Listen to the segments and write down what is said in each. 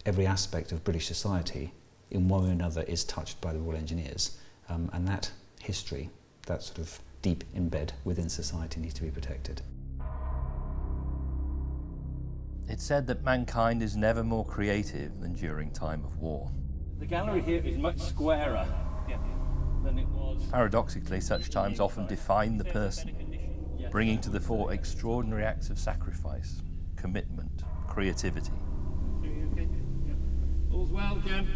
every aspect of British society in one way or another is touched by the Royal Engineers, and that history, that sort of deep embed within society, needs to be protected. It's said that mankind is never more creative than during time of war. The gallery here is much squarer than it was. Paradoxically, such times often define the person, bringing to the fore extraordinary acts of sacrifice, commitment, creativity. All's well, Jim.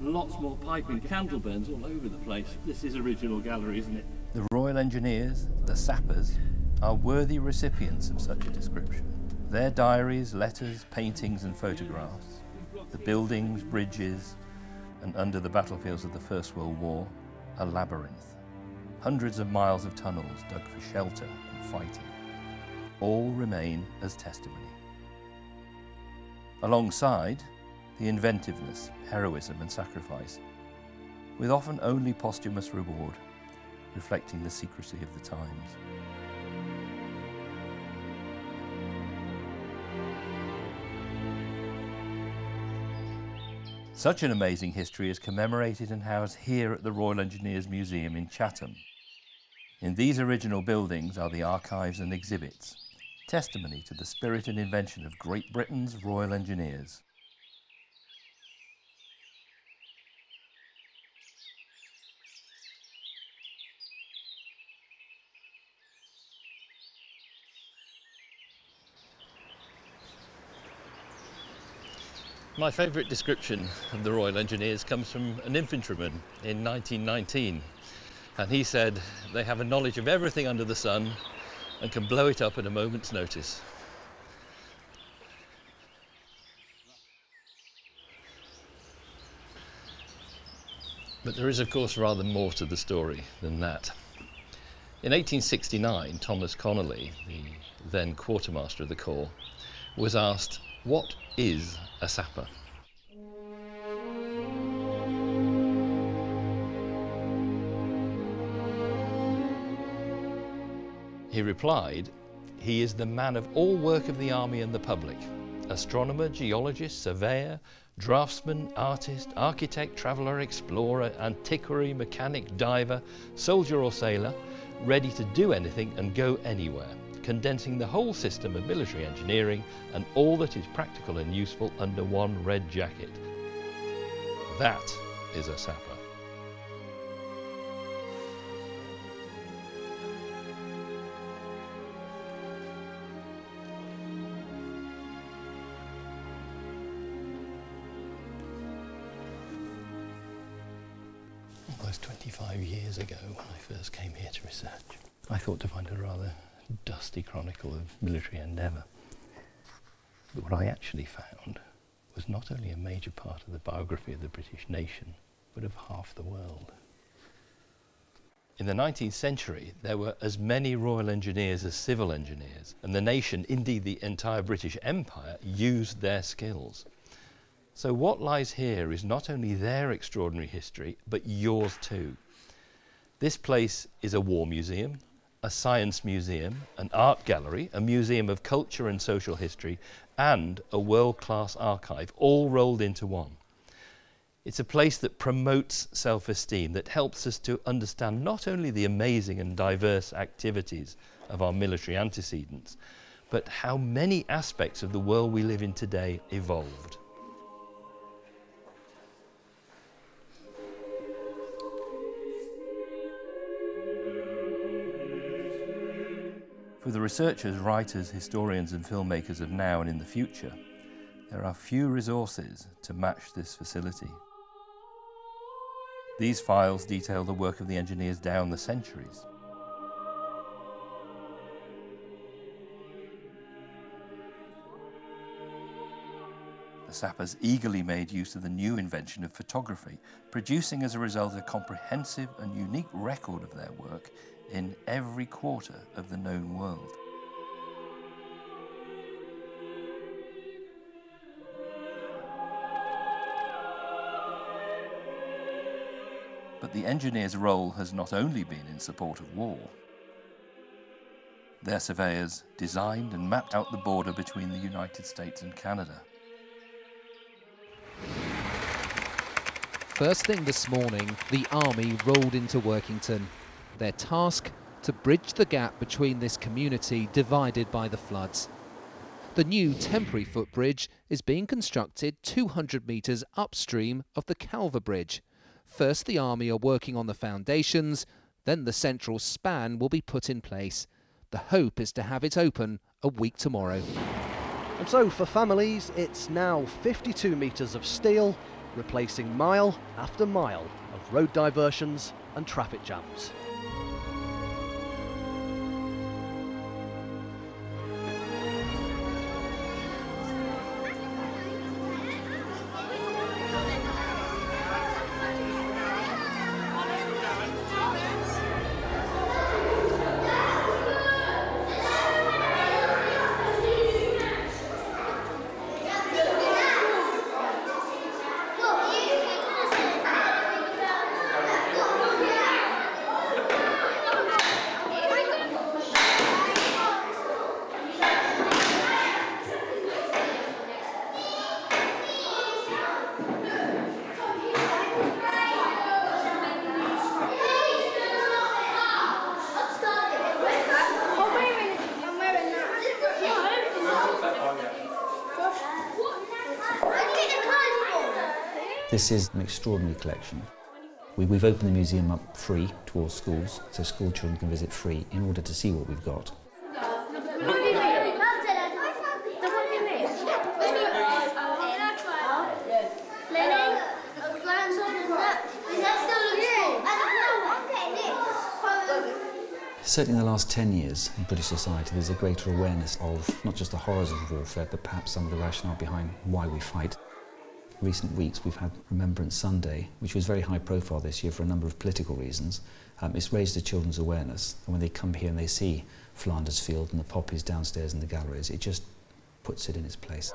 Lots more piping, candle burns all over the place. This is original gallery, isn't it? The Royal Engineers, the Sappers, are worthy recipients of such a description. Their diaries, letters, paintings and photographs, the buildings, bridges, and under the battlefields of the First World War, a labyrinth. Hundreds of miles of tunnels dug for shelter and fighting. All remain as testimony. Alongside, the inventiveness, heroism and sacrifice, with often only posthumous reward, reflecting the secrecy of the times. Such an amazing history is commemorated and housed here at the Royal Engineers Museum in Chatham. In these original buildings are the archives and exhibits, testimony to the spirit and invention of Great Britain's Royal Engineers. My favourite description of the Royal Engineers comes from an infantryman in 1919, and he said they have a knowledge of everything under the sun and can blow it up at a moment's notice. But there is of course rather more to the story than that. In 1869, Thomas Connolly, the then quartermaster of the Corps, was asked, "What is a sapper?" He replied, "He is the man of all work of the army and the public, astronomer, geologist, surveyor, draftsman, artist, architect, traveller, explorer, antiquary, mechanic, diver, soldier or sailor, ready to do anything and go anywhere, condensing the whole system of military engineering and all that is practical and useful under one red jacket. That is a sapper." Almost 25 years ago, when I first came here to research, I thought to find a rather dusty chronicle of military endeavour. But what I actually found was not only a major part of the biography of the British nation, but of half the world. In the 19th century, there were as many Royal Engineers as civil engineers, and the nation, indeed the entire British Empire, used their skills. So what lies here is not only their extraordinary history, but yours too. This place is a war museum, a science museum, an art gallery, a museum of culture and social history, and a world-class archive, all rolled into one. It's a place that promotes self-esteem, that helps us to understand not only the amazing and diverse activities of our military antecedents, but how many aspects of the world we live in today evolved. For the researchers, writers, historians and filmmakers of now and in the future, there are few resources to match this facility. These files detail the work of the engineers down the centuries. The Sappers eagerly made use of the new invention of photography, producing as a result a comprehensive and unique record of their work in every quarter of the known world. But the engineer's role has not only been in support of war. Their surveyors designed and mapped out the border between the United States and Canada. First thing this morning, the Army rolled into Workington. Their task, to bridge the gap between this community divided by the floods. The new temporary footbridge is being constructed 200 metres upstream of the Calver Bridge. First, the Army are working on the foundations, then the central span will be put in place. The hope is to have it open a week tomorrow. And so for families, it's now 52 metres of steel, replacing mile after mile of road diversions and traffic jams. This is an extraordinary collection. We've opened the museum up free to all schools, so school children can visit free in order to see what we've got. Certainly in the last 10 years in British society there's a greater awareness of not just the horrors of warfare but perhaps some of the rationale behind why we fight. In recent weeks we've had Remembrance Sunday, which was very high profile this year for a number of political reasons. It's raised the children's awareness, and when they come here and they see Flanders Field and the poppies downstairs in the galleries, it just puts it in its place.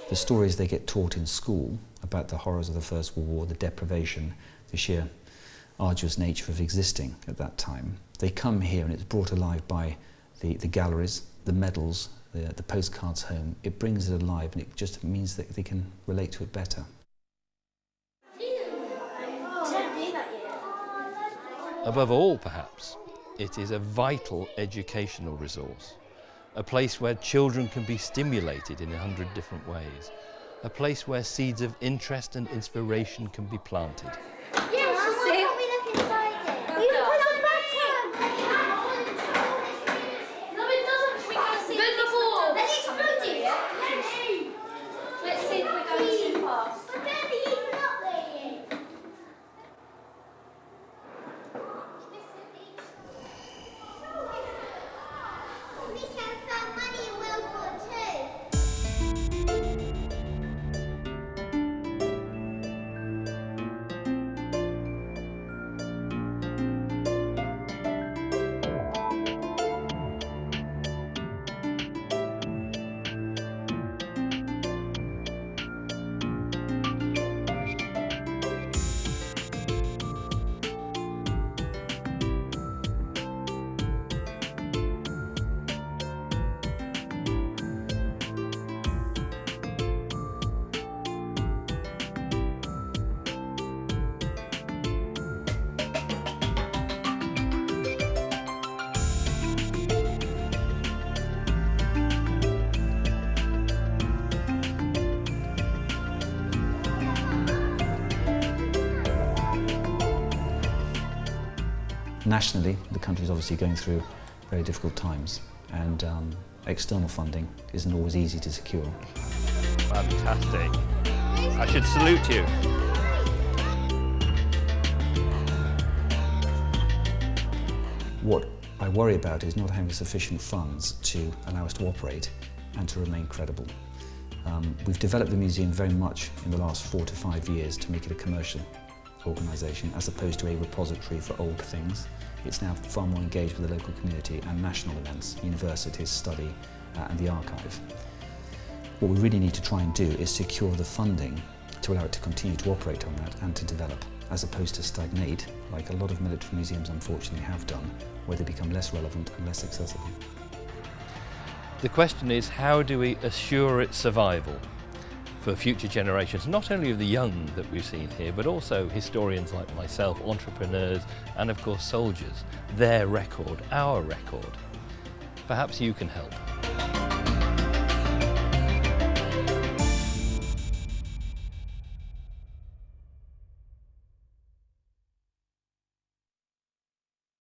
The stories they get taught in school about the horrors of the First World War, the deprivation, the sheer arduous nature of existing at that time, they come here and it's brought alive by the galleries, the medals, the postcards home. It brings it alive and it just means that they can relate to it better. Above all, perhaps, it is a vital educational resource, a place where children can be stimulated in 100 different ways, a place where seeds of interest and inspiration can be planted. Nationally, the country is obviously going through very difficult times, and external funding isn't always easy to secure. Fantastic. I should salute you. What I worry about is not having sufficient funds to allow us to operate and to remain credible. We've developed the museum very much in the last 4 to 5 years to make it a commercial organisation as opposed to a repository for old things. It's now far more engaged with the local community and national events, universities, study and the archive. What we really need to try and do is secure the funding to allow it to continue to operate on that and to develop. as opposed to stagnate, like a lot of military museums unfortunately have done, where they become less relevant and less accessible. The question is, how do we assure its survival for future generations, not only of the young that we've seen here, but also historians like myself, entrepreneurs, and of course soldiers, their record, our record. Perhaps you can help.